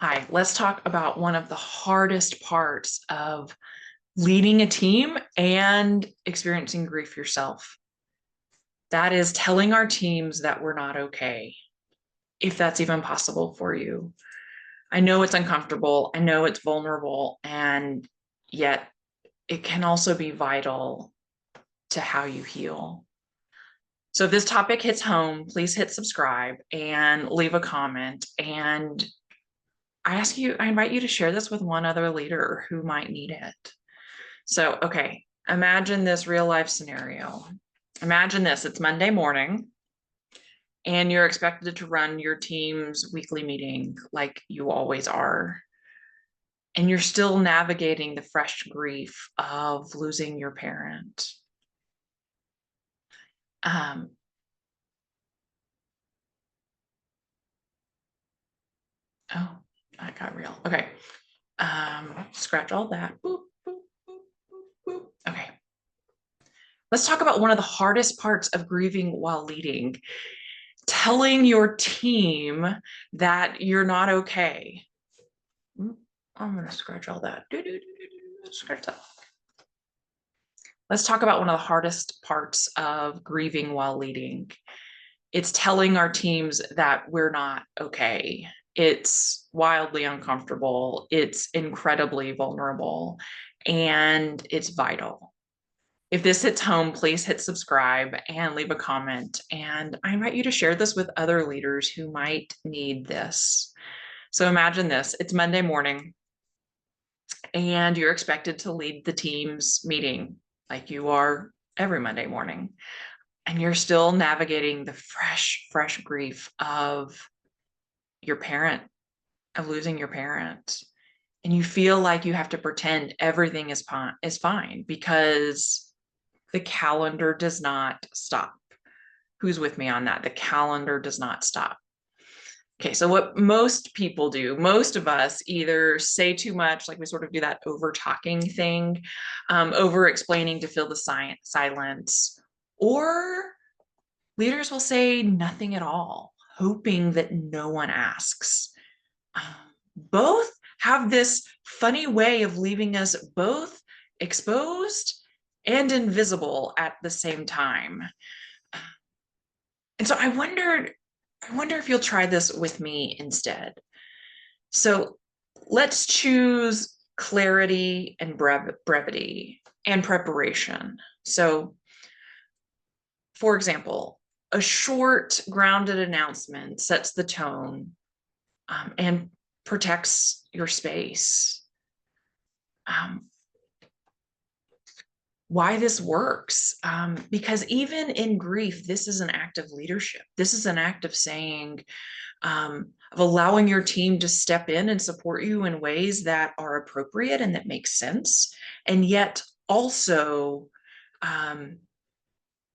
Hi, let's talk about one of the hardest parts of leading a team and experiencing grief yourself. That is telling our teams that we're not okay, if that's even possible for you. I know it's uncomfortable, I know it's vulnerable, and yet it can also be vital to how you heal. So if this topic hits home, please hit subscribe and leave a comment. And I invite you to share this with one other leader who might need it. So, okay, imagine this real life scenario. Imagine this, it's Monday morning and you're expected to run your team's weekly meeting like you always are. And you're still navigating the fresh grief of losing your parent. Um, oh, that got real. Okay. Scratch all that. Boop, boop, boop, boop, boop. Okay. Let's talk about one of the hardest parts of grieving while leading. Telling your team that you're not okay. I'm going to scratch all that. Scratch that. Let's talk about one of the hardest parts of grieving while leading. It's telling our teams that we're not okay. It's wildly uncomfortable. It's incredibly vulnerable, and it's vital. If this hits home, please hit subscribe and leave a comment. And I invite you to share this with other leaders who might need this. So imagine this, it's Monday morning and you're expected to lead the team's meeting like you are every Monday morning. And you're still navigating the fresh grief of your parent, of losing your parent. And you feel like you have to pretend everything is fine because the calendar does not stop. Who's with me on that? The calendar does not stop. Okay, so what most people do, most of us either say too much, like we sort of do that over talking thing, over explaining to fill the silence, or leaders will say nothing at all, hoping that no one asks. Both have this funny way of leaving us both exposed and invisible at the same time. And so I wonder if you'll try this with me instead. So let's choose clarity and brevity and preparation. So, for example, a short, grounded announcement sets the tone and protects your space. Why this works, because even in grief, this is an act of leadership. This is an act of saying, of allowing your team to step in and support you in ways that are appropriate and that make sense, and yet also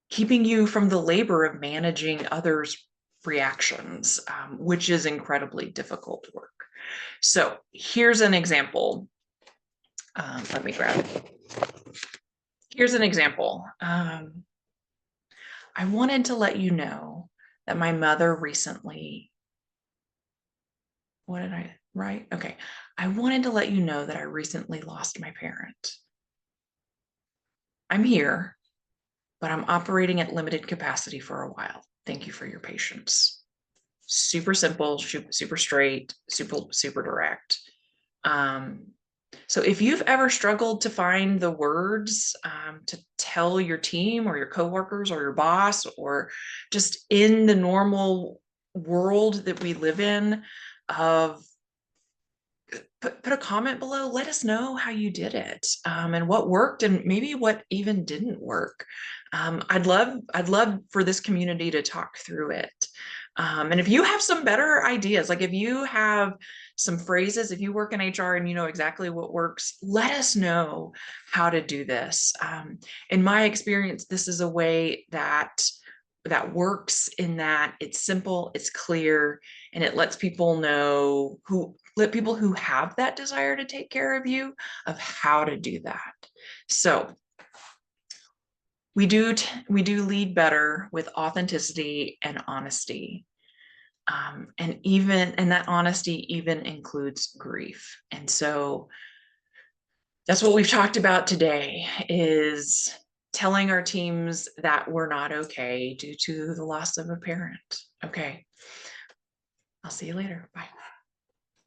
keeping you from the labor of managing others' reactions, which is incredibly difficult work. So here's an example. Let me grab it. Here's an example. I wanted to let you know that my mother recently, what did I write? Okay. I wanted to let you know that I recently lost my parent. I'm here, but I'm operating at limited capacity for a while. Thank you for your patience. Super simple, super straight, super direct. So if you've ever struggled to find the words to tell your team or your coworkers or your boss, or just in the normal world that we live in, of put a comment below. Let us know how you did it, and what worked and maybe what even didn't work. I'd love for this community to talk through it. And if you have some better ideas, like if you have some phrases, if you work in HR and you know exactly what works, let us know how to do this. In my experience, this is a way that works, in that it's simple, it's clear, and it lets people know let people who have that desire to take care of you of how to do that. So we do lead better with authenticity and honesty. And that honesty even includes grief. And so that's what we've talked about today, is telling our teams that we're not okay due to the loss of a parent. Okay. I'll see you later. Bye.